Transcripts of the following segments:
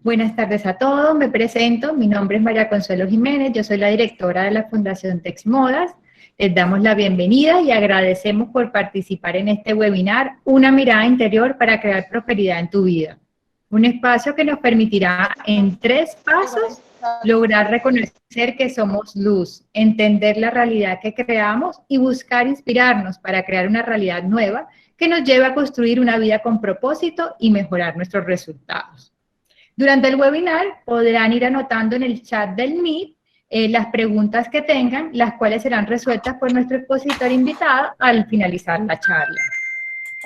Buenas tardes a todos, me presento, mi nombre es María Consuelo Jiménez, yo soy la directora de la Fundación Texmodas. Les damos la bienvenida y agradecemos por participar en este webinar, Una mirada interior para crear prosperidad en tu vida. Un espacio que nos permitirá en 3 pasos lograr reconocer que somos luz, entender la realidad que creamos y buscar inspirarnos para crear una realidad nueva que nos lleve a construir una vida con propósito y mejorar nuestros resultados. Durante el webinar podrán ir anotando en el chat del Meet las preguntas que tengan, las cuales serán resueltas por nuestro expositor invitado al finalizar la charla.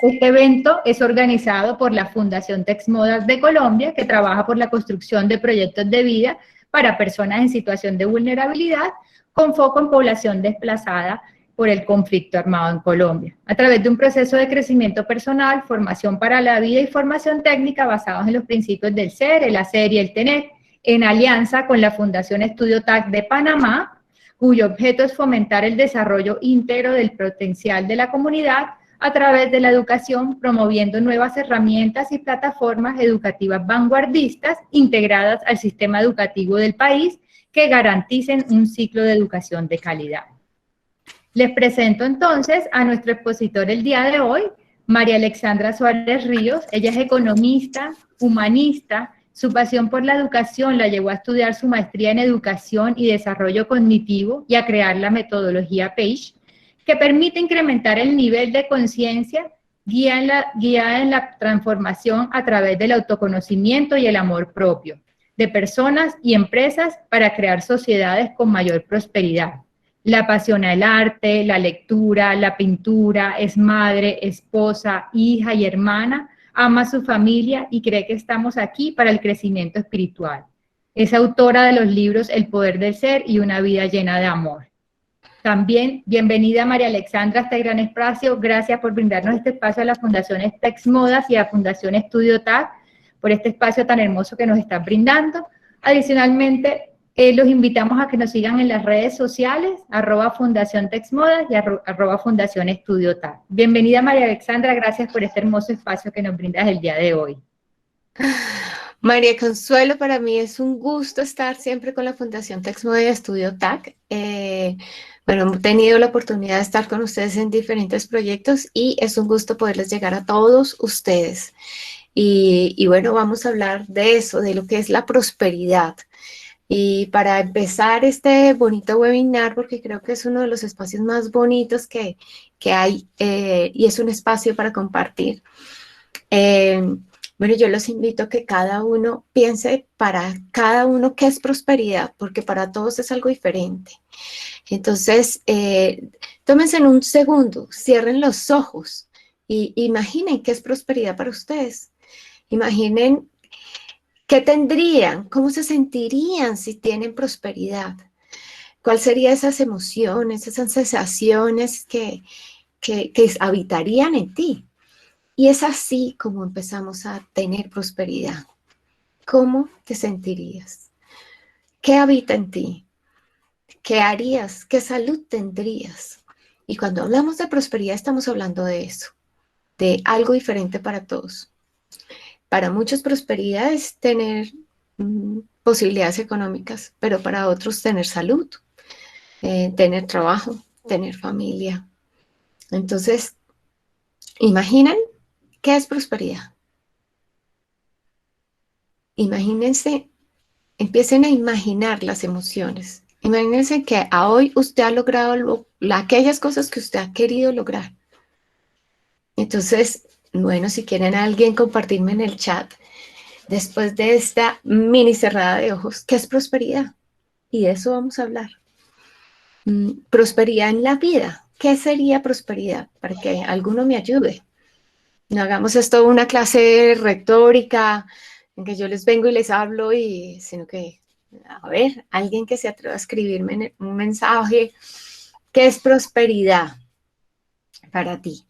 Este evento es organizado por la Fundación Texmodas de Colombia, que trabaja por la construcción de proyectos de vida para personas en situación de vulnerabilidad, con foco en población desplazada por el conflicto armado en Colombia, a través de un proceso de crecimiento personal, formación para la vida y formación técnica basados en los principios del ser, el hacer y el tener, en alianza con la Fundación Estudio TAC de Panamá, cuyo objeto es fomentar el desarrollo íntegro del potencial de la comunidad a través de la educación, promoviendo nuevas herramientas y plataformas educativas vanguardistas integradas al sistema educativo del país que garanticen un ciclo de educación de calidad. Les presento entonces a nuestro expositor el día de hoy, María Alexandra Suárez Ríos. Ella es economista, humanista. Su pasión por la educación la llevó a estudiar su maestría en educación y desarrollo cognitivo y a crear la metodología PAGE, que permite incrementar el nivel de conciencia guiada en la transformación a través del autoconocimiento y el amor propio de personas y empresas para crear sociedades con mayor prosperidad. La apasiona el arte, la lectura, la pintura, es madre, esposa, hija y hermana, ama a su familia y cree que estamos aquí para el crecimiento espiritual. Es autora de los libros El poder del ser y Una vida llena de amor. También, bienvenida María Alexandra a este gran espacio. Gracias por brindarnos este espacio a la Fundación Texmodas y a Fundación Estudio TAC por este espacio tan hermoso que nos están brindando. Adicionalmente, los invitamos a que nos sigan en las redes sociales, @Fundación Texmodas y @Fundación Estudio TAC. Bienvenida María Alexandra, gracias por este hermoso espacio que nos brindas el día de hoy. María Consuelo, para mí es un gusto estar siempre con la Fundación Texmodas y Estudio TAC. Bueno, he tenido la oportunidad de estar con ustedes en diferentes proyectos y es un gusto poderles llegar a todos ustedes. Y bueno, vamos a hablar de eso, de lo que es la prosperidad. Y para empezar este bonito webinar, porque creo que es uno de los espacios más bonitos que hay y es un espacio para compartir. Bueno, yo los invito a que cada uno piense para cada uno qué es prosperidad, porque para todos es algo diferente. Entonces, tómense un segundo, cierren los ojos y imaginen qué es prosperidad para ustedes. Imaginen qué tendrían, cómo se sentirían si tienen prosperidad. ¿Cuáles serían esas emociones, esas sensaciones que habitarían en ti? Y es así como empezamos a tener prosperidad. ¿Cómo te sentirías? ¿Qué habita en ti? ¿Qué harías? ¿Qué salud tendrías? Y cuando hablamos de prosperidad estamos hablando de eso, de algo diferente para todos. Para muchos prosperidad es tener posibilidades económicas, pero para otros tener salud, tener trabajo, tener familia. Entonces, imaginen qué es prosperidad. Imagínense, empiecen a imaginar las emociones. Imagínense que a hoy usted ha logrado aquellas cosas que usted ha querido lograr. Entonces, bueno, si quieren a alguien compartirme en el chat, después de esta mini cerrada de ojos, ¿qué es prosperidad? Y de eso vamos a hablar. Prosperidad en la vida. ¿Qué sería prosperidad? Para que alguno me ayude. No hagamos esto una clase de retórica en que yo les vengo y les hablo, sino que, a ver, alguien que se atreva a escribirme un mensaje. ¿Qué es prosperidad para ti?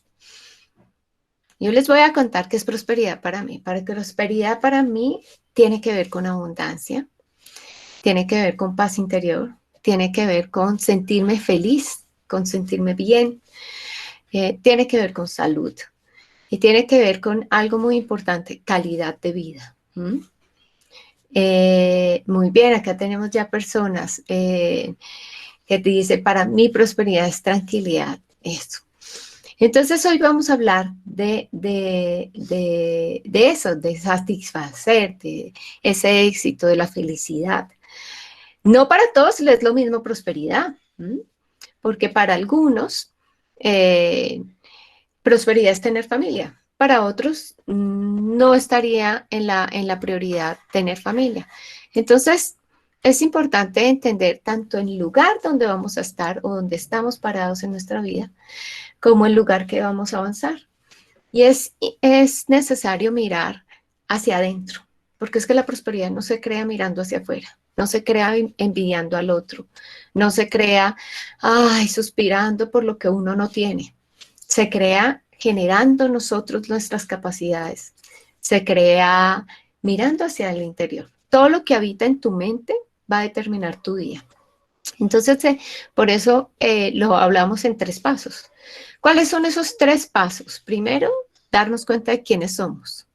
Yo les voy a contar qué es prosperidad para mí. Prosperidad para mí tiene que ver con abundancia, tiene que ver con paz interior, tiene que ver con sentirme feliz, con sentirme bien, tiene que ver con salud y tiene que ver con algo muy importante, calidad de vida. Muy bien, acá tenemos ya personas que te dicen, para mí prosperidad es tranquilidad, eso. Entonces hoy vamos a hablar de eso, de satisfacer, de ese éxito, de la felicidad. No para todos es lo mismo prosperidad, ¿m? Porque para algunos eh, prosperidad es tener familia. Para otros no estaría en la prioridad tener familia. Entonces, es importante entender tanto el lugar donde vamos a estar o donde estamos parados en nuestra vida, como el lugar que vamos a avanzar. Y es necesario mirar hacia adentro, porque es que la prosperidad no se crea mirando hacia afuera, no se crea envidiando al otro, no se crea, ay, suspirando por lo que uno no tiene. Se crea generando nosotros nuestras capacidades, se crea mirando hacia el interior. Todo lo que habita en tu mente va a determinar tu día. Entonces, por eso lo hablamos en 3 pasos. ¿Cuáles son esos 3 pasos? Primero, darnos cuenta de quiénes somos.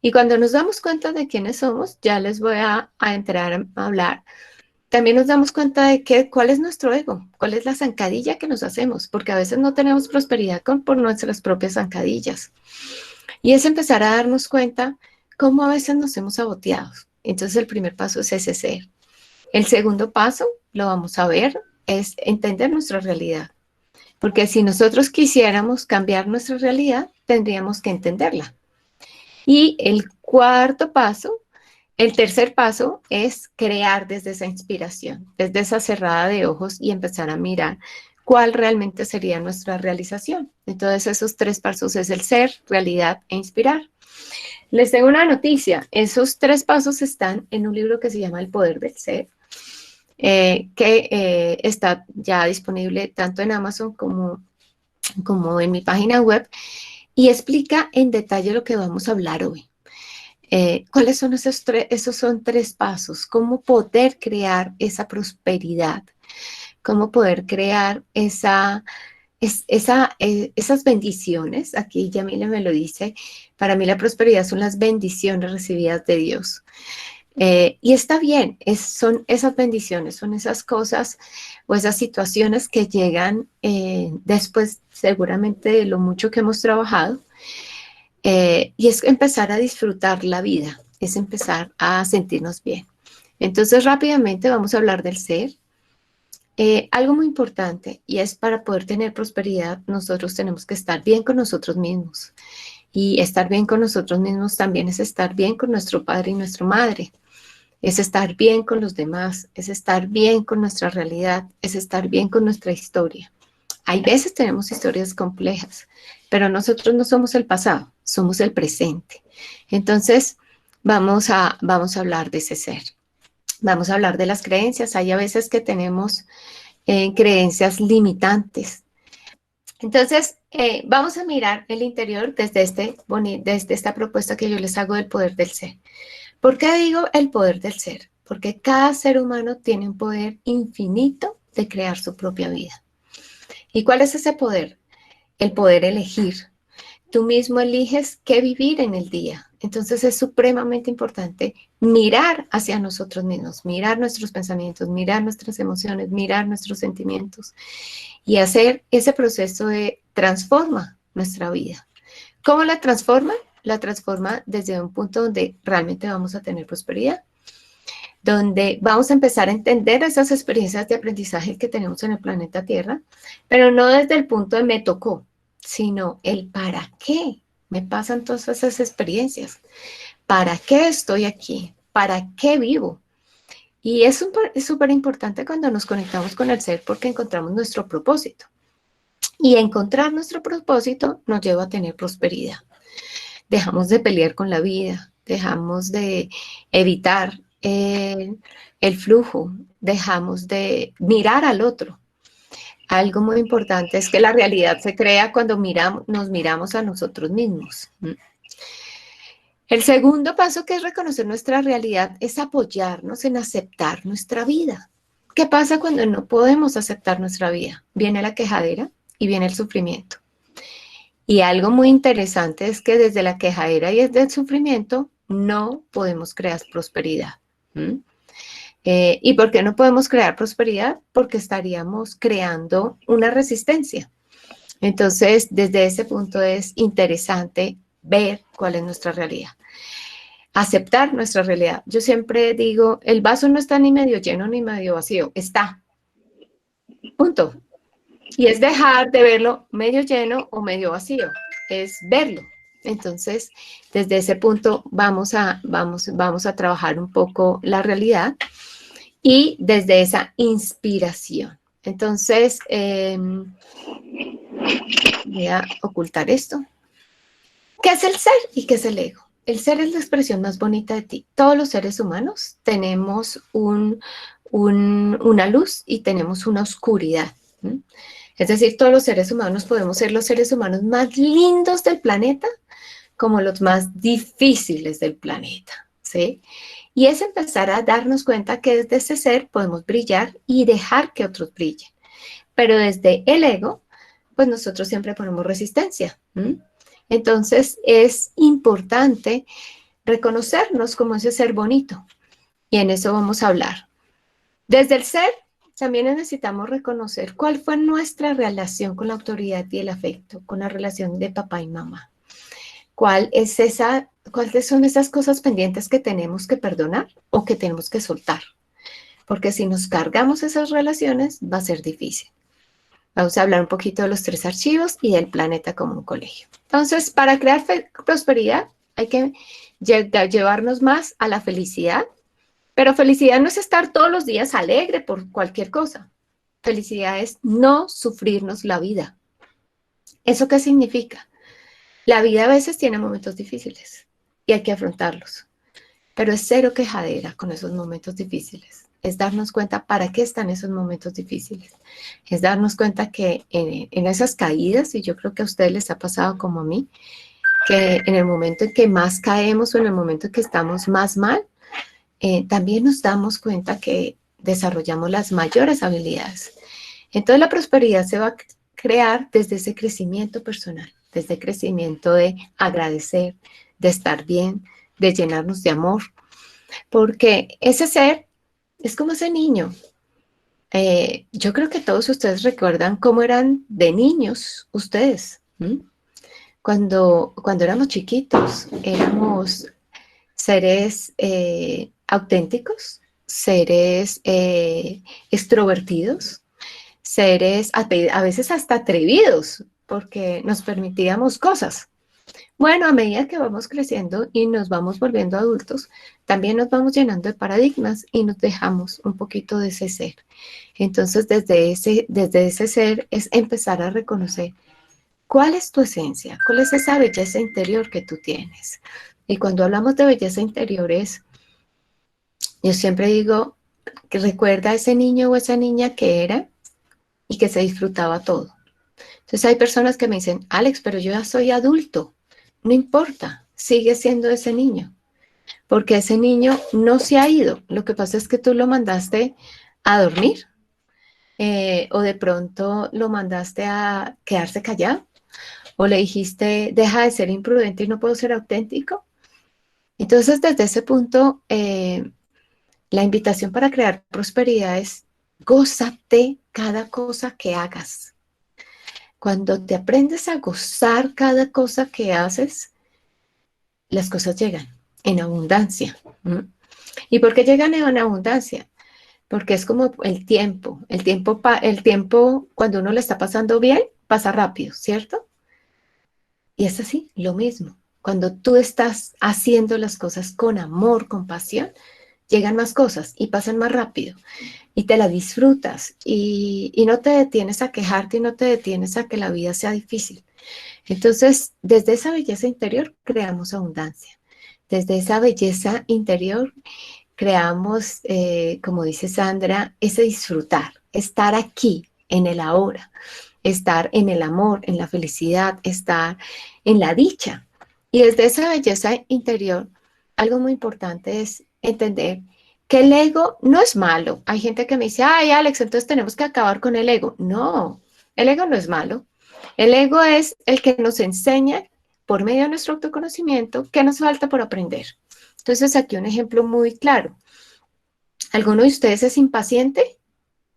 Y cuando nos damos cuenta de quiénes somos, ya les voy a entrar a hablar. También nos damos cuenta de cuál es nuestro ego, cuál es la zancadilla que nos hacemos, porque a veces no tenemos prosperidad por nuestras propias zancadillas. Y es empezar a darnos cuenta cómo a veces nos hemos saboteado. Entonces el primer paso es ese ser. El segundo paso, lo vamos a ver, es entender nuestra realidad. Porque si nosotros quisiéramos cambiar nuestra realidad, tendríamos que entenderla. Y el cuarto paso, el tercer paso es crear desde esa inspiración, desde esa cerrada de ojos y empezar a mirar cuál realmente sería nuestra realización. Entonces, esos 3 pasos es el ser, realidad e inspirar. Les tengo una noticia, esos 3 pasos están en un libro que se llama El Poder del Ser, que está ya disponible tanto en Amazon como en mi página web, y explica en detalle lo que vamos a hablar hoy. ¿Cuáles son esos 3? Esos son 3 pasos. Cómo poder crear esa prosperidad, cómo poder crear esas bendiciones. Aquí Yamila me lo dice, para mí la prosperidad son las bendiciones recibidas de Dios. Y está bien, son esas bendiciones, son esas cosas o esas situaciones que llegan después seguramente de lo mucho que hemos trabajado. Y es empezar a disfrutar la vida, es empezar a sentirnos bien. Entonces rápidamente vamos a hablar del ser. Algo muy importante, y es para poder tener prosperidad, nosotros tenemos que estar bien con nosotros mismos. Y estar bien con nosotros mismos también es estar bien con nuestro padre y nuestra madre. Es estar bien con los demás, es estar bien con nuestra realidad, es estar bien con nuestra historia. Hay veces tenemos historias complejas, pero nosotros no somos el pasado, somos el presente. Entonces, vamos a hablar de ese ser. Vamos a hablar de las creencias. Hay a veces que tenemos creencias limitantes. Entonces, vamos a mirar el interior desde esta propuesta que yo les hago del poder del ser. ¿Por qué digo el poder del ser? Porque cada ser humano tiene un poder infinito de crear su propia vida. ¿Y cuál es ese poder? El poder elegir. Tú mismo eliges qué vivir en el día. Entonces es supremamente importante mirar hacia nosotros mismos, mirar nuestros pensamientos, mirar nuestras emociones, mirar nuestros sentimientos y hacer ese proceso de transforma nuestra vida. ¿Cómo la transforma? La transforma desde un punto donde realmente vamos a tener prosperidad, donde vamos a empezar a entender esas experiencias de aprendizaje que tenemos en el planeta Tierra, pero no desde el punto de me tocó, sino el para qué me pasan todas esas experiencias, para qué estoy aquí, para qué vivo. Y es súper importante cuando nos conectamos con el ser porque encontramos nuestro propósito. Y encontrar nuestro propósito nos lleva a tener prosperidad. Dejamos de pelear con la vida, dejamos de evitar el flujo, dejamos de mirar al otro. Algo muy importante es que la realidad se crea cuando nos miramos a nosotros mismos. El segundo paso, que es reconocer nuestra realidad, es apoyarnos en aceptar nuestra vida. ¿Qué pasa cuando no podemos aceptar nuestra vida? Viene la quejadera y viene el sufrimiento. Y algo muy interesante es que desde la quejadera y desde el sufrimiento no podemos crear prosperidad. ¿Mm? ¿Y por qué no podemos crear prosperidad? Porque estaríamos creando una resistencia. Entonces, desde ese punto es interesante ver cuál es nuestra realidad. Aceptar nuestra realidad. Yo siempre digo, el vaso no está ni medio lleno ni medio vacío, está. Punto. Y es dejar de verlo medio lleno o medio vacío, es verlo. Entonces, desde ese punto vamos a trabajar un poco la realidad y desde esa inspiración. Entonces, voy a ocultar esto. ¿Qué es el ser y qué es el ego? El ser es la expresión más bonita de ti. Todos los seres humanos tenemos una luz y tenemos una oscuridad. ¿Sí? Es decir, todos los seres humanos podemos ser los seres humanos más lindos del planeta como los más difíciles del planeta, ¿sí? Y es empezar a darnos cuenta que desde ese ser podemos brillar y dejar que otros brillen. Pero desde el ego, pues nosotros siempre ponemos resistencia. ¿Sí? Entonces es importante reconocernos como ese ser bonito. Y en eso vamos a hablar. Desde el ser, también necesitamos reconocer cuál fue nuestra relación con la autoridad y el afecto, con la relación de papá y mamá. ¿Cuáles son esas cosas pendientes que tenemos que perdonar o que tenemos que soltar? Porque si nos cargamos esas relaciones, va a ser difícil. Vamos a hablar un poquito de los 3 archivos y del planeta como un colegio. Entonces, para crear prosperidad, hay que llevarnos más a la felicidad. Pero felicidad no es estar todos los días alegre por cualquier cosa. Felicidad es no sufrirnos la vida. ¿Eso qué significa? La vida a veces tiene momentos difíciles y hay que afrontarlos. Pero es cero quejadera con esos momentos difíciles. Es darnos cuenta para qué están esos momentos difíciles. Es darnos cuenta que en esas caídas, y yo creo que a ustedes les ha pasado como a mí, que en el momento en que más caemos o en el momento en que estamos más mal, también nos damos cuenta que desarrollamos las mayores habilidades. Entonces la prosperidad se va a crear desde ese crecimiento personal, desde el crecimiento de agradecer, de estar bien, de llenarnos de amor, porque ese ser es como ese niño. Yo creo que todos ustedes recuerdan cómo eran de niños ustedes. Cuando éramos chiquitos, éramos seres auténticos, seres extrovertidos, seres a veces hasta atrevidos, porque nos permitíamos cosas. Bueno, a medida que vamos creciendo y nos vamos volviendo adultos, también nos vamos llenando de paradigmas y nos dejamos un poquito de ese ser. Entonces, desde ese ser es empezar a reconocer cuál es tu esencia, cuál es esa belleza interior que tú tienes. Y cuando hablamos de belleza interior yo siempre digo que recuerda a ese niño o esa niña que era y que se disfrutaba todo. Entonces hay personas que me dicen, Alex, pero yo ya soy adulto. No importa, sigue siendo ese niño, porque ese niño no se ha ido. Lo que pasa es que tú lo mandaste a dormir o de pronto lo mandaste a quedarse callado o le dijiste, deja de ser imprudente y no puedo ser auténtico. Entonces, desde ese punto, la invitación para crear prosperidad es gózate cada cosa que hagas. Cuando te aprendes a gozar cada cosa que haces, las cosas llegan en abundancia. ¿Y por qué llegan en abundancia? Porque es como el tiempo. El tiempo, cuando uno le está pasando bien, pasa rápido, ¿cierto? Y es así, lo mismo. Cuando tú estás haciendo las cosas con amor, con pasión, llegan más cosas y pasan más rápido. Y te la disfrutas y no te detienes a quejarte y no te detienes a que la vida sea difícil. Entonces, desde esa belleza interior creamos abundancia. Desde esa belleza interior creamos, como dice Sandra, ese disfrutar, estar aquí, en el ahora, estar en el amor, en la felicidad, estar en la dicha. Y desde esa belleza interior, algo muy importante es entender que el ego no es malo. Hay gente que me dice, ay, Alex, entonces tenemos que acabar con el ego. No, el ego no es malo. El ego es el que nos enseña por medio de nuestro autoconocimiento, qué nos falta por aprender. Entonces, aquí un ejemplo muy claro. ¿Alguno de ustedes es impaciente?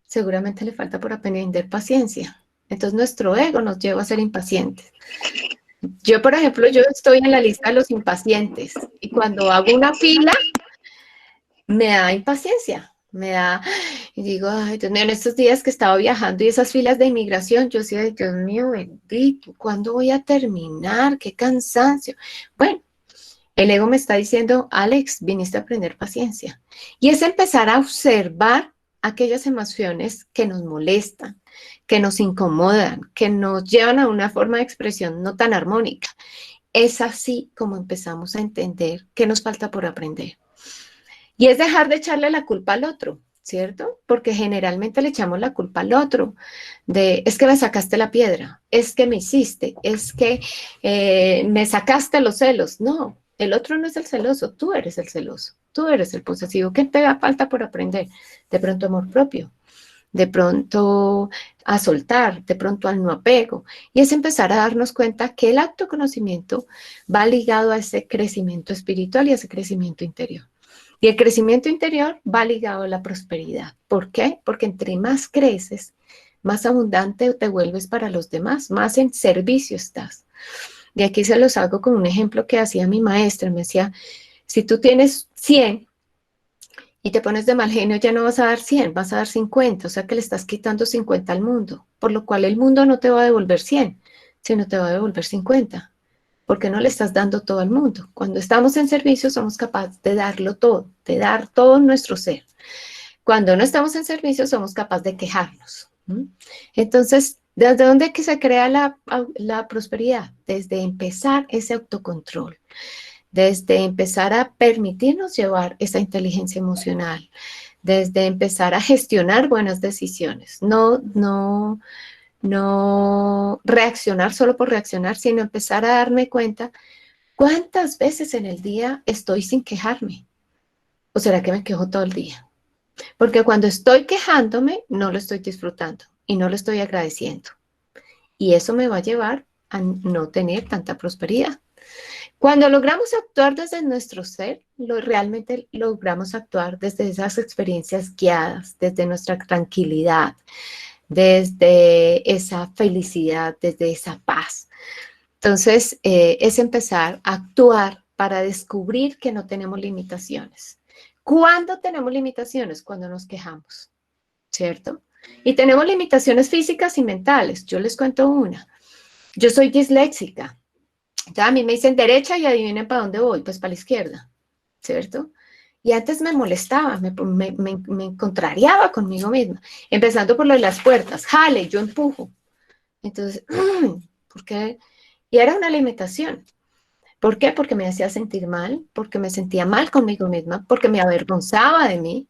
Seguramente le falta por aprender paciencia. Entonces, nuestro ego nos lleva a ser impacientes. Yo, por ejemplo, yo estoy en la lista de los impacientes y cuando hago una fila, me da impaciencia, me da, y digo, ay, Dios mío, en estos días que estaba viajando y esas filas de inmigración, yo decía, ay, Dios mío, bendito, ¿cuándo voy a terminar? ¡Qué cansancio! Bueno, el ego me está diciendo, Alex, viniste a aprender paciencia. Y es empezar a observar aquellas emociones que nos molestan, que nos incomodan, que nos llevan a una forma de expresión no tan armónica. Es así como empezamos a entender qué nos falta por aprender. Y es dejar de echarle la culpa al otro, ¿cierto? Porque generalmente le echamos la culpa al otro, de es que me sacaste la piedra, es que me hiciste, es que me sacaste los celos. No, el otro no es el celoso, tú eres el celoso, tú eres el posesivo. ¿Qué te da falta por aprender? De pronto amor propio, de pronto a soltar, de pronto al no apego. Y es empezar a darnos cuenta que el autoconocimiento va ligado a ese crecimiento espiritual y a ese crecimiento interior. Y el crecimiento interior va ligado a la prosperidad. ¿Por qué? Porque entre más creces, más abundante te vuelves para los demás, más en servicio estás. Y aquí se los hago con un ejemplo que hacía mi maestra. Me decía, si tú tienes 100 y te pones de mal genio, ya no vas a dar 100, vas a dar 50. O sea que le estás quitando 50 al mundo, por lo cual el mundo no te va a devolver 100, sino te va a devolver 50. Porque no le estás dando todo al mundo. Cuando estamos en servicio somos capaces de darlo todo, de dar todo nuestro ser. Cuando no estamos en servicio somos capaces de quejarnos. Entonces, ¿desde dónde que se crea la prosperidad? Desde empezar ese autocontrol, desde empezar a permitirnos llevar esa inteligencia emocional, desde empezar a gestionar buenas decisiones, no reaccionar solo por reaccionar, sino empezar a darme cuenta cuántas veces en el día estoy sin quejarme. ¿O será que me quejo todo el día? Porque cuando estoy quejándome, no lo estoy disfrutando y no lo estoy agradeciendo. Y eso me va a llevar a no tener tanta prosperidad. Cuando logramos actuar desde nuestro ser, realmente logramos actuar desde esas experiencias guiadas, desde nuestra tranquilidad, desde esa felicidad, desde esa paz. Entonces, es empezar a actuar para descubrir que no tenemos limitaciones. ¿Cuándo tenemos limitaciones? Cuando nos quejamos, ¿cierto? Y tenemos limitaciones físicas y mentales. Yo les cuento una. Yo soy disléxica. Ya a mí me dicen derecha y adivinen para dónde voy, pues para la izquierda, ¿cierto? Y antes me molestaba, me contrariaba conmigo misma, empezando por lo de las puertas, jale, yo empujo. Entonces, ¿por qué? Y era una limitación. ¿Por qué? Porque me hacía sentir mal, porque me sentía mal conmigo misma, porque me avergonzaba de mí.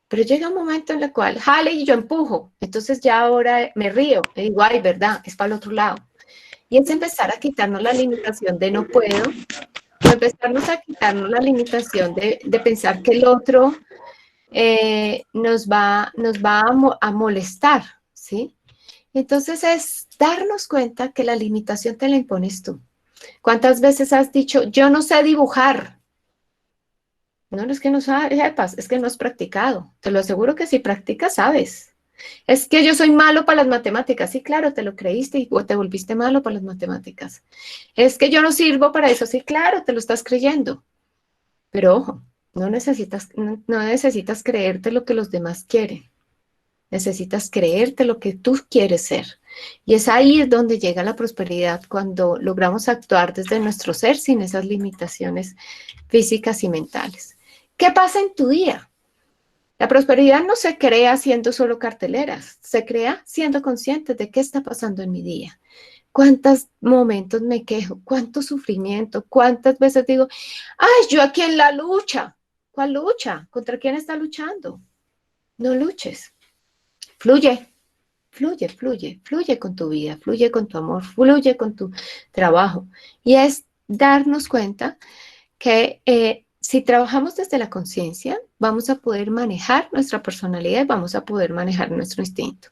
Pero llega un momento en el cual jale y yo empujo. Entonces ya ahora me río, me digo, ay, verdad, es para el otro lado. Y es empezar a quitarnos la limitación de no puedo, o empezarnos a quitarnos la limitación de pensar que el otro nos va a molestar, ¿sí? Entonces es darnos cuenta que la limitación te la impones tú. ¿Cuántas veces has dicho, yo no sé dibujar? No, es que no sepas, es que no has practicado. Te lo aseguro que si practicas, sabes. Es que yo soy malo para las matemáticas. Sí, claro, te lo creíste y te volviste malo para las matemáticas. Es que yo no sirvo para eso. Sí, claro, te lo estás creyendo. Pero ojo, no necesitas creerte lo que los demás quieren. Necesitas creerte lo que tú quieres ser. Y es ahí donde llega la prosperidad, cuando logramos actuar desde nuestro ser sin esas limitaciones físicas y mentales. ¿Qué pasa en tu día? La prosperidad no se crea haciendo solo carteleras, se crea siendo consciente de qué está pasando en mi día. ¿Cuántos momentos me quejo? ¿Cuánto sufrimiento? ¿Cuántas veces digo, ay, yo aquí en la lucha? ¿Cuál lucha? ¿Contra quién está luchando? No luches. Fluye, fluye, fluye, fluye con tu vida, fluye con tu amor, fluye con tu trabajo. Y es darnos cuenta que si trabajamos desde la conciencia, vamos a poder manejar nuestra personalidad y vamos a poder manejar nuestro instinto.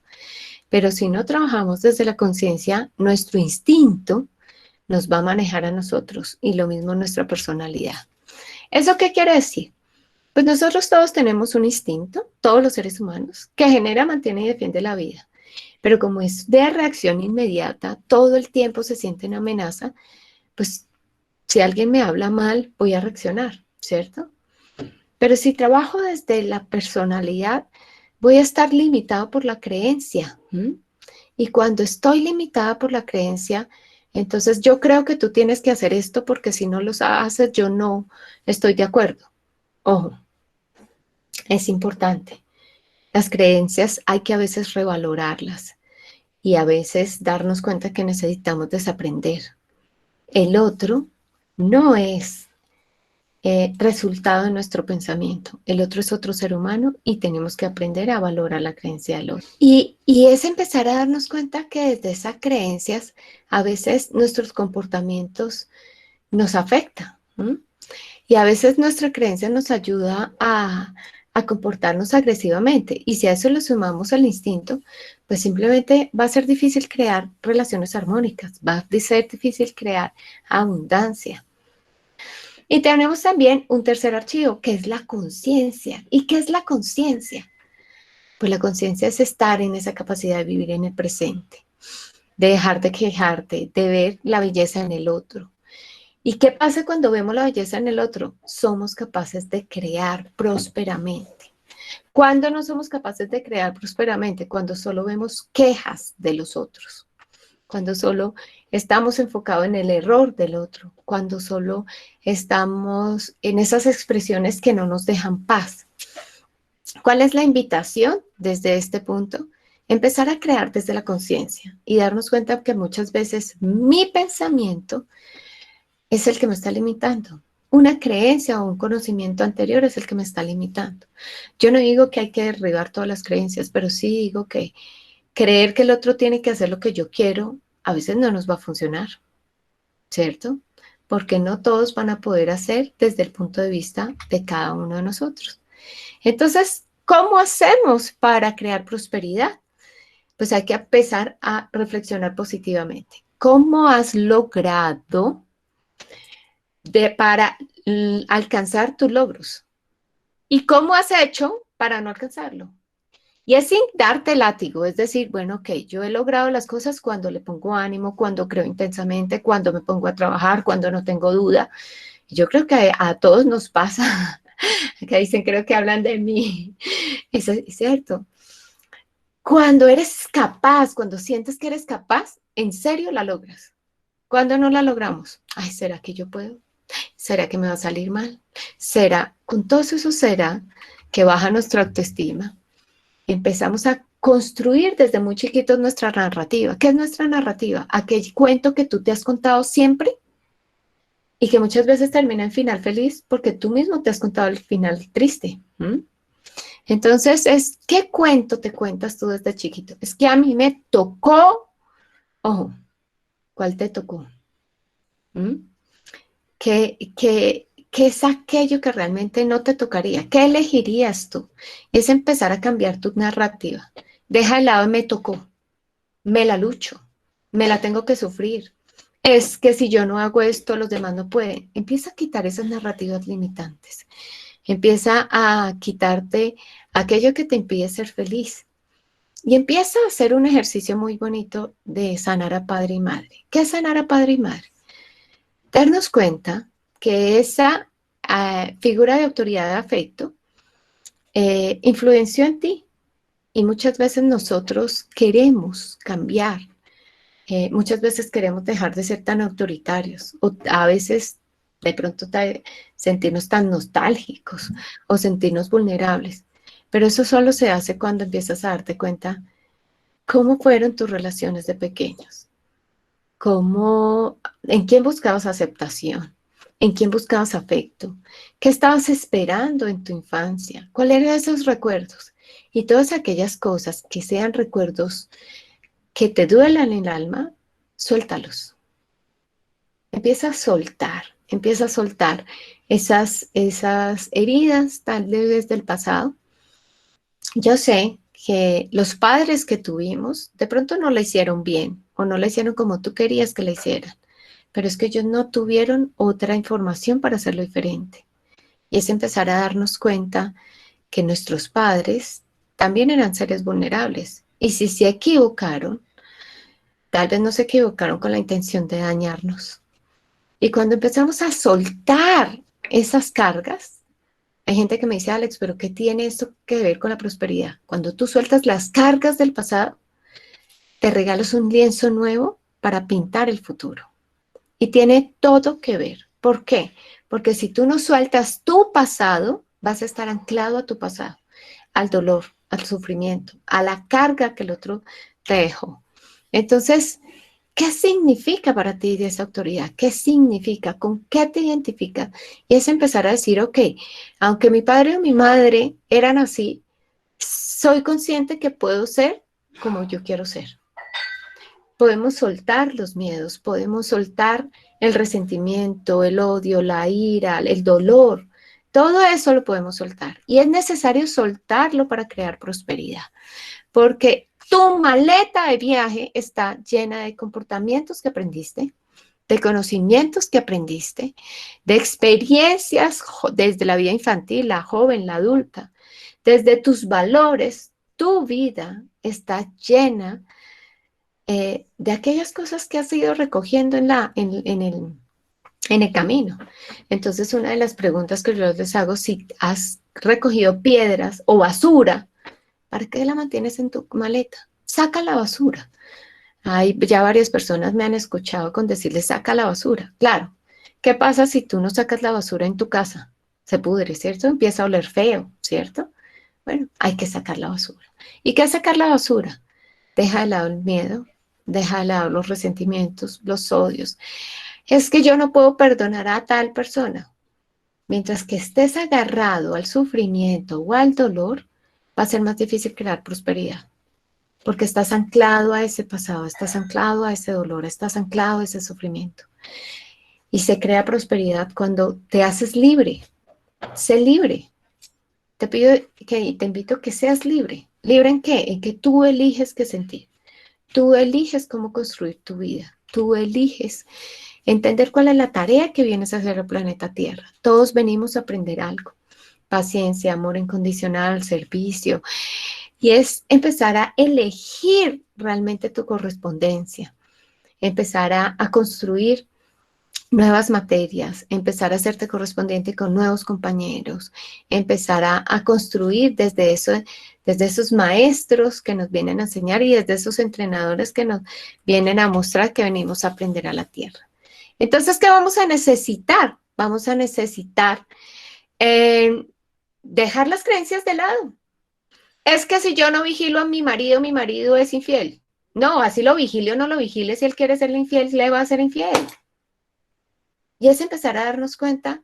Pero si no trabajamos desde la conciencia, nuestro instinto nos va a manejar a nosotros y lo mismo nuestra personalidad. ¿Eso qué quiere decir? Pues nosotros todos tenemos un instinto, todos los seres humanos, que genera, mantiene y defiende la vida. Pero como es de reacción inmediata, todo el tiempo se siente una amenaza, pues si alguien me habla mal, voy a reaccionar, ¿cierto? Pero si trabajo desde la personalidad, voy a estar limitado por la creencia. Y cuando estoy limitada por la creencia, entonces yo creo que tú tienes que hacer esto porque si no lo haces, yo no estoy de acuerdo. Ojo, es importante. Las creencias hay que a veces revalorarlas y a veces darnos cuenta que necesitamos desaprender. El otro no es resultado de nuestro pensamiento. El otro es otro ser humano y tenemos que aprender a valorar la creencia del otro. Y es empezar a darnos cuenta que desde esas creencias a veces nuestros comportamientos nos afectan. Y a veces nuestra creencia nos ayuda a comportarnos agresivamente. Y si a eso le sumamos el instinto, pues simplemente va a ser difícil crear relaciones armónicas, va a ser difícil crear abundancia. Y tenemos también un tercer archivo, que es la conciencia. ¿Y qué es la conciencia? Pues la conciencia es estar en esa capacidad de vivir en el presente, de dejar de quejarte, de ver la belleza en el otro. ¿Y qué pasa cuando vemos la belleza en el otro? Somos capaces de crear prósperamente. ¿Cuándo no somos capaces de crear prósperamente? Cuando solo vemos quejas de los otros, cuando solo estamos enfocados en el error del otro, cuando solo estamos en esas expresiones que no nos dejan paz. ¿Cuál es la invitación desde este punto? Empezar a crear desde la conciencia y darnos cuenta que muchas veces mi pensamiento es el que me está limitando. Una creencia o un conocimiento anterior es el que me está limitando. Yo no digo que hay que derribar todas las creencias, pero sí digo que creer que el otro tiene que hacer lo que yo quiero a veces no nos va a funcionar, ¿cierto? Porque no todos van a poder hacer desde el punto de vista de cada uno de nosotros. Entonces, ¿cómo hacemos para crear prosperidad? Pues hay que empezar a reflexionar positivamente. ¿Cómo has logrado para alcanzar tus logros? ¿Y cómo has hecho para no alcanzarlo? Y es sin darte látigo, es decir, bueno, ok, yo he logrado las cosas cuando le pongo ánimo, cuando creo intensamente, cuando me pongo a trabajar, cuando no tengo duda. Yo creo que a todos nos pasa, que dicen, creo que hablan de mí. Eso es cierto. Cuando eres capaz, cuando sientes que eres capaz, en serio la logras. Cuando no la logramos, ay, ¿será que yo puedo? ¿Será que me va a salir mal? ¿Será? Con todo eso será que baja nuestra autoestima. Empezamos a construir desde muy chiquitos nuestra narrativa. ¿Qué es nuestra narrativa? Aquel cuento que tú te has contado siempre y que muchas veces termina en final feliz porque tú mismo te has contado el final triste. Entonces, ¿qué cuento te cuentas tú desde chiquito? Es que a mí me tocó, ojo, ¿cuál te tocó? ¿Qué es aquello que realmente no te tocaría? ¿Qué elegirías tú? Es empezar a cambiar tu narrativa. Deja de lado, me tocó, me la lucho, me la tengo que sufrir. Es que si yo no hago esto, los demás no pueden. Empieza a quitar esas narrativas limitantes. Empieza a quitarte aquello que te impide ser feliz. Y empieza a hacer un ejercicio muy bonito de sanar a padre y madre. ¿Qué es sanar a padre y madre? Darnos cuenta que esa figura de autoridad de afecto influenció en ti y muchas veces nosotros queremos cambiar. Muchas veces queremos dejar de ser tan autoritarios o a veces de pronto sentirnos tan nostálgicos o sentirnos vulnerables. Pero eso solo se hace cuando empiezas a darte cuenta cómo fueron tus relaciones de pequeños, en quién buscabas aceptación, en quién buscabas afecto, qué estabas esperando en tu infancia, cuáles eran esos recuerdos y todas aquellas cosas que sean recuerdos que te duelan en el alma, suéltalos. Empieza a soltar esas heridas tal vez del pasado. Yo sé que los padres que tuvimos de pronto no la hicieron bien o no la hicieron como tú querías que la hicieran, pero es que ellos no tuvieron otra información para hacerlo diferente. Y es empezar a darnos cuenta que nuestros padres también eran seres vulnerables. Y si se equivocaron, tal vez no se equivocaron con la intención de dañarnos. Y cuando empezamos a soltar esas cargas, hay gente que me dice, Alex, pero ¿qué tiene esto que ver con la prosperidad? Cuando tú sueltas las cargas del pasado, te regalas un lienzo nuevo para pintar el futuro. Y tiene todo que ver. ¿Por qué? Porque si tú no sueltas tu pasado, vas a estar anclado a tu pasado, al dolor, al sufrimiento, a la carga que el otro te dejó. Entonces, ¿qué significa para ti esa autoridad? ¿Qué significa? ¿Con qué te identificas? Y es empezar a decir, ok, aunque mi padre o mi madre eran así, soy consciente que puedo ser como yo quiero ser. Podemos soltar los miedos, podemos soltar el resentimiento, el odio, la ira, el dolor. Todo eso lo podemos soltar. Y es necesario soltarlo para crear prosperidad. Porque tu maleta de viaje está llena de comportamientos que aprendiste, de conocimientos que aprendiste, de experiencias desde la vida infantil, la joven, la adulta, desde tus valores. Tu vida está llena de aquellas cosas que has ido recogiendo en el camino. Entonces, una de las preguntas que yo les hago, si has recogido piedras o basura, ¿para qué la mantienes en tu maleta? Saca la basura. Ya varias personas me han escuchado con decirles, saca la basura. Claro, ¿qué pasa si tú no sacas la basura en tu casa? Se pudre, ¿cierto? Empieza a oler feo, ¿cierto? Bueno, hay que sacar la basura. ¿Y qué es sacar la basura? Deja de lado el miedo, deja de lado los resentimientos, los odios. Es que yo no puedo perdonar a tal persona. Mientras que estés agarrado al sufrimiento o al dolor, va a ser más difícil crear prosperidad. Porque estás anclado a ese pasado, estás anclado a ese dolor, estás anclado a ese sufrimiento. Y se crea prosperidad cuando te haces libre. Sé libre. Te pido te invito a que seas libre. ¿Libre en qué? En que tú eliges qué sentir. Tú eliges cómo construir tu vida. Tú eliges entender cuál es la tarea que vienes a hacer al planeta Tierra. Todos venimos a aprender algo. Paciencia, amor incondicional, servicio. Y es empezar a elegir realmente tu correspondencia. Empezar a construir nuevas materias, empezar a hacerte correspondiente con nuevos compañeros, empezar a construir desde esos maestros que nos vienen a enseñar y desde esos entrenadores que nos vienen a mostrar que venimos a aprender a la tierra. Entonces, ¿qué vamos a necesitar? Vamos a necesitar dejar las creencias de lado. Es que si yo no vigilo a mi marido es infiel. No, así lo vigile o no lo vigile, si él quiere serle infiel, le va a ser infiel. Y es empezar a darnos cuenta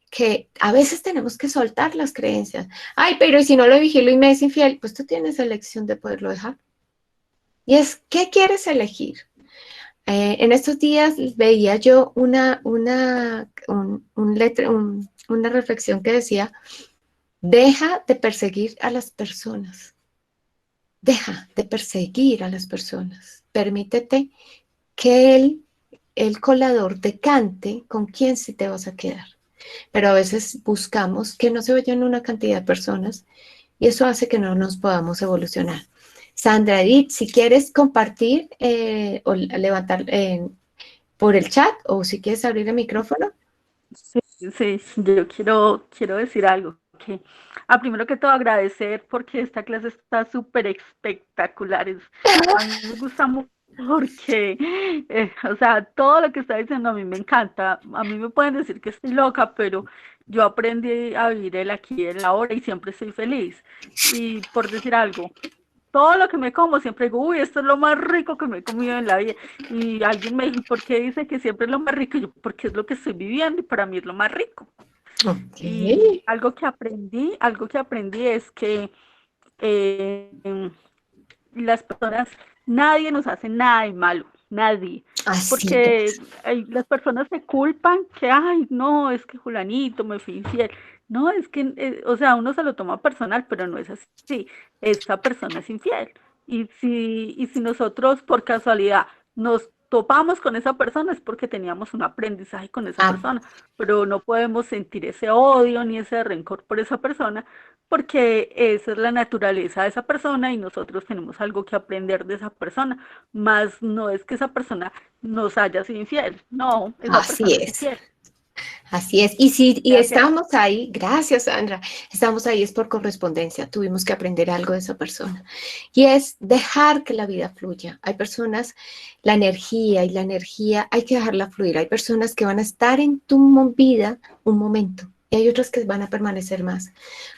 que a veces tenemos que soltar las creencias. Ay, pero si no lo vigilo y me es infiel, pues tú tienes elección de poderlo dejar. Y es, ¿qué quieres elegir? En estos días veía yo una reflexión que decía, deja de perseguir a las personas. Deja de perseguir a las personas. Permítete que el colador decante con quién sí te vas a quedar. Pero a veces buscamos que no se vayan una cantidad de personas y eso hace que no nos podamos evolucionar. Sandra Edith, si quieres compartir o levantar por el chat o si quieres abrir el micrófono. Sí, sí, yo quiero decir algo. Que, primero que todo agradecer porque esta clase está súper espectacular. A mí me gusta mucho porque, o sea, todo lo que está diciendo a mí me encanta. A mí me pueden decir que estoy loca, pero yo aprendí a vivir el aquí y el ahora y siempre estoy feliz. Y por decir algo, todo lo que me como, siempre digo, uy, esto es lo más rico que me he comido en la vida. Y alguien me dijo, ¿por qué dice que siempre es lo más rico? Y yo, porque es lo que estoy viviendo y para mí es lo más rico. Okay. Y algo que aprendí es que las personas, nadie nos hace nada de malo, nadie. Porque las personas se culpan que, ay, no, es que Julanito me fue infiel. No, es que, o sea, uno se lo toma personal, pero no es así. Esta persona es infiel. Y si nosotros por casualidad nos topamos con esa persona es porque teníamos un aprendizaje con esa Ah, persona, pero no podemos sentir ese odio ni ese rencor por esa persona porque esa es la naturaleza de esa persona y nosotros tenemos algo que aprender de esa persona, más no es que esa persona nos haya sido infiel, no, esa así persona es es. infiel. Así es. Y si Gracias. estamos ahí, gracias Sandra, estamos ahí es por correspondencia, tuvimos que aprender algo de esa persona. Y es dejar que la vida fluya. Hay personas, la energía hay que dejarla fluir. Hay personas que van a estar en tu vida un momento y hay otras que van a permanecer más.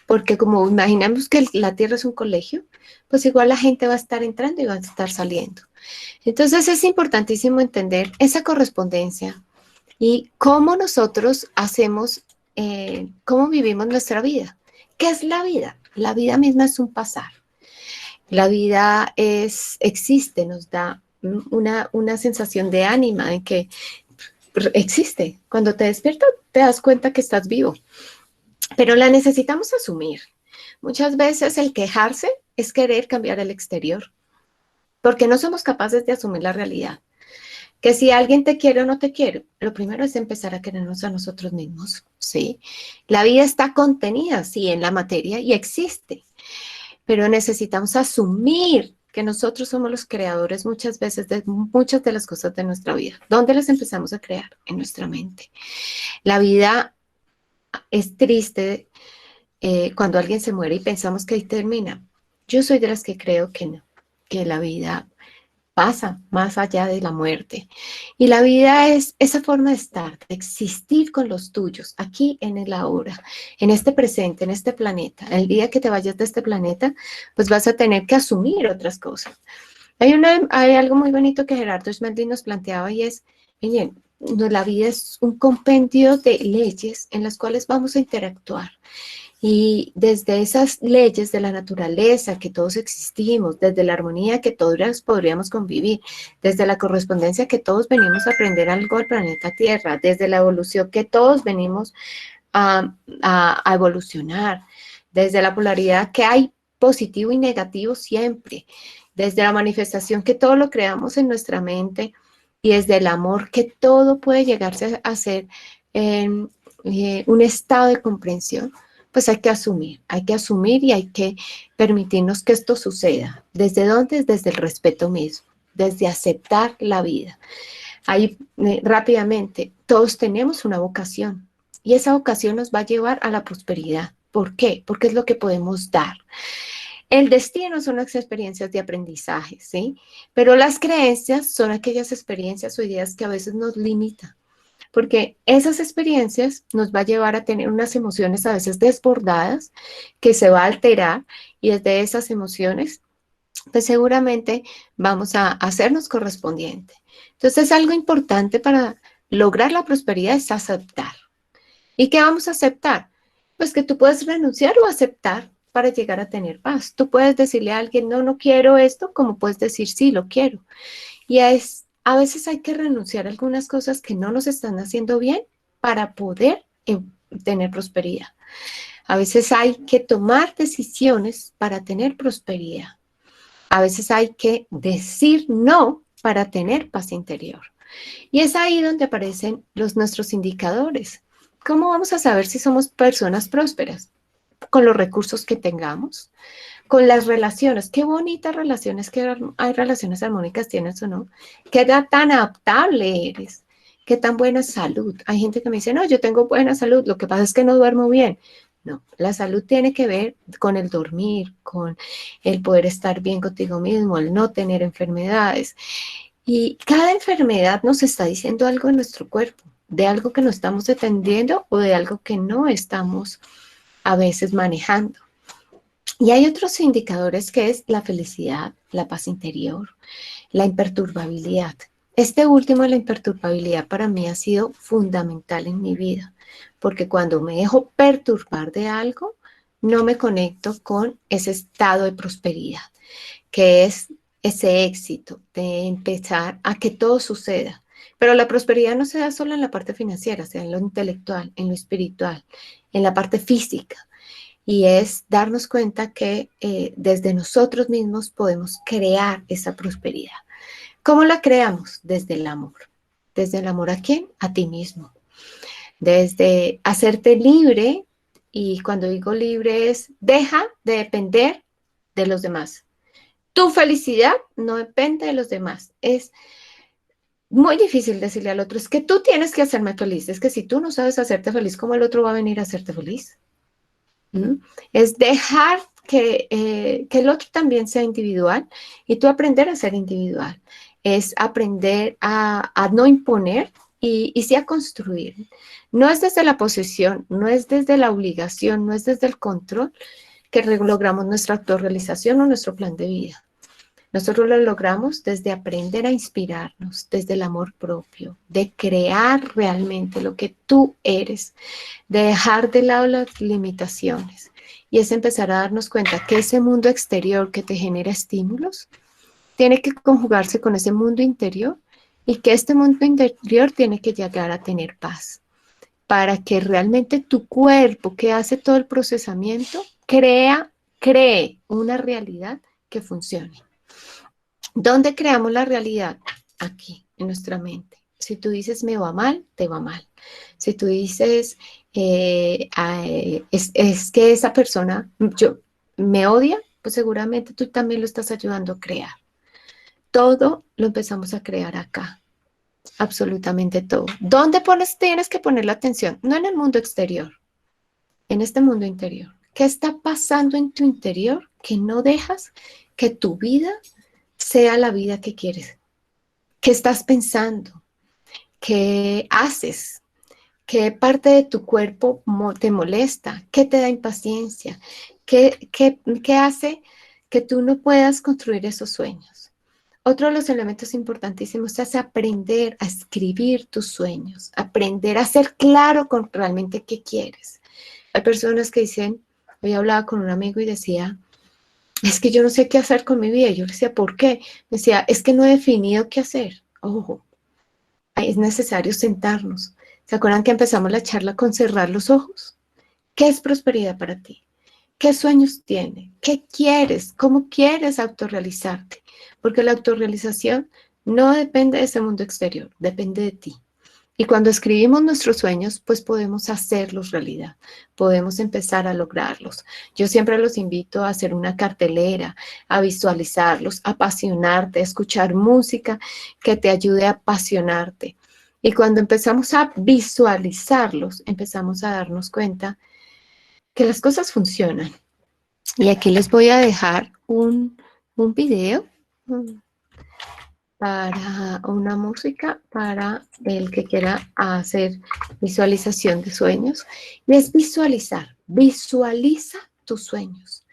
Porque como imaginamos que la Tierra es un colegio, pues igual la gente va a estar entrando y va a estar saliendo. Entonces es importantísimo entender esa correspondencia y cómo nosotros hacemos, cómo vivimos nuestra vida. ¿Qué es la vida? La vida misma es un pasar. La vida existe, nos da una sensación de ánima, de que existe. Cuando te despiertas, te das cuenta que estás vivo, pero la necesitamos asumir. Muchas veces el quejarse es querer cambiar el exterior, porque no somos capaces de asumir la realidad. Que si alguien te quiere o no te quiere, lo primero es empezar a querernos a nosotros mismos, ¿sí? La vida está contenida, sí, en la materia y existe, pero necesitamos asumir que nosotros somos los creadores muchas veces de muchas de las cosas de nuestra vida. ¿Dónde las empezamos a crear? En nuestra mente. La vida es triste cuando alguien se muere y pensamos que ahí termina. Yo soy de las que creo que no, que la vida pasa más allá de la muerte. Y la vida es esa forma de estar, de existir con los tuyos, aquí en el ahora, en este presente, en este planeta. El día que te vayas de este planeta, pues vas a tener que asumir otras cosas. Hay algo muy bonito que Gerardo Smeldy nos planteaba y es, miren, la vida es un compendio de leyes en las cuales vamos a interactuar. Y desde esas leyes de la naturaleza que todos existimos, desde la armonía que todos podríamos convivir, desde la correspondencia que todos venimos a aprender algo del planeta Tierra, desde la evolución que todos venimos a evolucionar, desde la polaridad que hay positivo y negativo siempre, desde la manifestación que todo lo creamos en nuestra mente y desde el amor que todo puede llegarse a ser un estado de comprensión. Pues hay que asumir y hay que permitirnos que esto suceda. ¿Desde dónde? Desde el respeto mismo, desde aceptar la vida. Ahí rápidamente, todos tenemos una vocación y esa vocación nos va a llevar a la prosperidad. ¿Por qué? Porque es lo que podemos dar. El destino son las experiencias de aprendizaje, ¿sí? Pero las creencias son aquellas experiencias o ideas que a veces nos limitan. Porque esas experiencias nos va a llevar a tener unas emociones a veces desbordadas que se va a alterar y desde esas emociones, pues seguramente vamos a hacernos correspondiente. Entonces, algo importante para lograr la prosperidad es aceptar. ¿Y qué vamos a aceptar? Pues que tú puedes renunciar o aceptar para llegar a tener paz. Tú puedes decirle a alguien, no, no quiero esto, como puedes decir, sí, lo quiero. Y a veces hay que renunciar a algunas cosas que no nos están haciendo bien para poder tener prosperidad. A veces hay que tomar decisiones para tener prosperidad. A veces hay que decir no para tener paz interior. Y es ahí donde aparecen nuestros indicadores. ¿Cómo vamos a saber si somos personas prósperas? Con los recursos que tengamos, con las relaciones, qué bonitas relaciones, que hay relaciones armónicas tienes o no, qué tan adaptable eres, qué tan buena salud. Hay gente que me dice, no, yo tengo buena salud, lo que pasa es que no duermo bien. No, la salud tiene que ver con el dormir, con el poder estar bien contigo mismo, el no tener enfermedades. Y cada enfermedad nos está diciendo algo en nuestro cuerpo, de algo que no estamos atendiendo o de algo que no estamos a veces manejando. Y hay otros indicadores que es la felicidad, la paz interior, la imperturbabilidad. Este último, la imperturbabilidad, para mí ha sido fundamental en mi vida, porque cuando me dejo perturbar de algo, no me conecto con ese estado de prosperidad, que es ese éxito de empezar a que todo suceda. Pero la prosperidad no se da solo en la parte financiera, se da en lo intelectual, en lo espiritual, en la parte física. Y es darnos cuenta que desde nosotros mismos podemos crear esa prosperidad. ¿Cómo la creamos? Desde el amor. ¿Desde el amor a quién? A ti mismo. Desde hacerte libre, y cuando digo libre es deja de depender de los demás. Tu felicidad no depende de los demás. Es muy difícil decirle al otro, es que tú tienes que hacerme feliz. Es que si tú no sabes hacerte feliz, ¿cómo el otro va a venir a hacerte feliz? ¿Mm? Es dejar que el otro también sea individual y tú aprender a ser individual. Es aprender a no imponer y sí a construir. No es desde la posesión, no es desde la obligación, no es desde el control que logramos nuestra autorrealización o nuestro plan de vida. Nosotros lo logramos desde aprender a inspirarnos, desde el amor propio, de crear realmente lo que tú eres, de dejar de lado las limitaciones. Y es empezar a darnos cuenta que ese mundo exterior que te genera estímulos tiene que conjugarse con ese mundo interior y que este mundo interior tiene que llegar a tener paz para que realmente tu cuerpo que hace todo el procesamiento cree una realidad que funcione. ¿Dónde creamos la realidad? Aquí, en nuestra mente. Si tú dices me va mal, te va mal. Si tú dices es que esa persona me odia, pues seguramente tú también lo estás ayudando a crear. Todo lo empezamos a crear acá. Absolutamente todo. ¿Dónde tienes que poner la atención? No en el mundo exterior, en este mundo interior. ¿Qué está pasando en tu interior que no dejas que tu vida sea la vida que quieres? ¿Qué estás pensando? ¿Qué haces? ¿Qué parte de tu cuerpo te molesta? ¿Qué te da impaciencia? ¿Qué hace que tú no puedas construir esos sueños? Otro de los elementos importantísimos es aprender a escribir tus sueños, aprender a ser claro con realmente qué quieres. Hay personas que dicen, hoy hablaba con un amigo y decía, es que yo no sé qué hacer con mi vida. Y yo le decía, ¿por qué? Me decía, es que no he definido qué hacer. Ojo, es necesario sentarnos. ¿Se acuerdan que empezamos la charla con cerrar los ojos? ¿Qué es prosperidad para ti? ¿Qué sueños tienes? ¿Qué quieres? ¿Cómo quieres autorrealizarte? Porque la autorrealización no depende de ese mundo exterior, depende de ti. Y cuando escribimos nuestros sueños, pues podemos hacerlos realidad, podemos empezar a lograrlos. Yo siempre los invito a hacer una cartelera, a visualizarlos, a apasionarte, a escuchar música que te ayude a apasionarte. Y cuando empezamos a visualizarlos, empezamos a darnos cuenta que las cosas funcionan. Y aquí les voy a dejar un video para una música para el que quiera hacer visualización de sueños. Y es visualizar, visualiza tus sueños,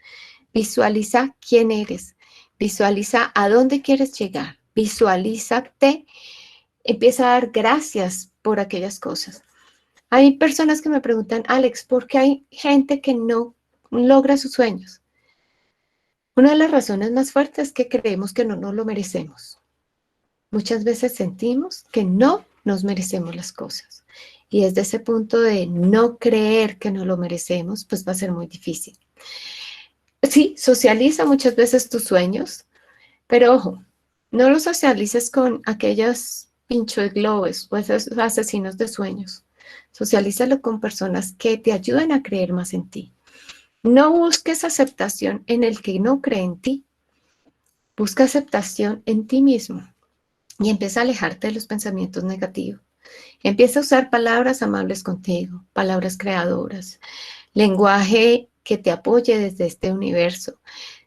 visualiza quién eres, visualiza a dónde quieres llegar, visualízate, empieza a dar gracias por aquellas cosas. Hay personas que me preguntan, Alex, ¿por qué hay gente que no logra sus sueños? Una de las razones más fuertes es que creemos que no nos lo merecemos. Muchas veces sentimos que no nos merecemos las cosas. Y desde ese punto de no creer que no lo merecemos, pues va a ser muy difícil. Sí, socializa muchas veces tus sueños, pero ojo, no los socialices con aquellos pinchos globos o esos asesinos de sueños. Socialízalo con personas que te ayuden a creer más en ti. No busques aceptación en el que no cree en ti. Busca aceptación en ti mismo. Y empieza a alejarte de los pensamientos negativos. Empieza a usar palabras amables contigo, palabras creadoras, lenguaje que te apoye desde este universo.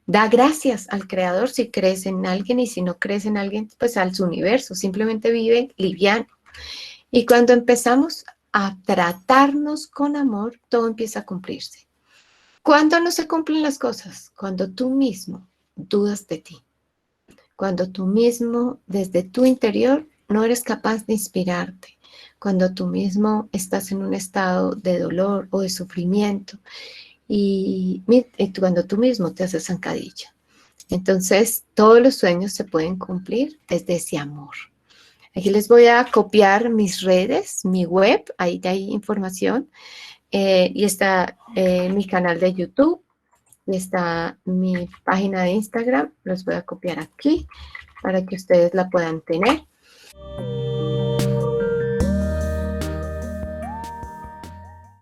Da gracias al creador si crees en alguien y si no crees en alguien, pues al universo. Simplemente vive liviano. Y cuando empezamos a tratarnos con amor, todo empieza a cumplirse. ¿Cuándo no se cumplen las cosas? Cuando tú mismo dudas de ti. Cuando tú mismo, desde tu interior, no eres capaz de inspirarte. Cuando tú mismo estás en un estado de dolor o de sufrimiento. Y cuando tú mismo te haces zancadilla. Entonces, todos los sueños se pueden cumplir desde ese amor. Aquí les voy a copiar mis redes, mi web, ahí hay información. Y está mi canal de YouTube. Y está mi página de Instagram, los voy a copiar aquí para que ustedes la puedan tener.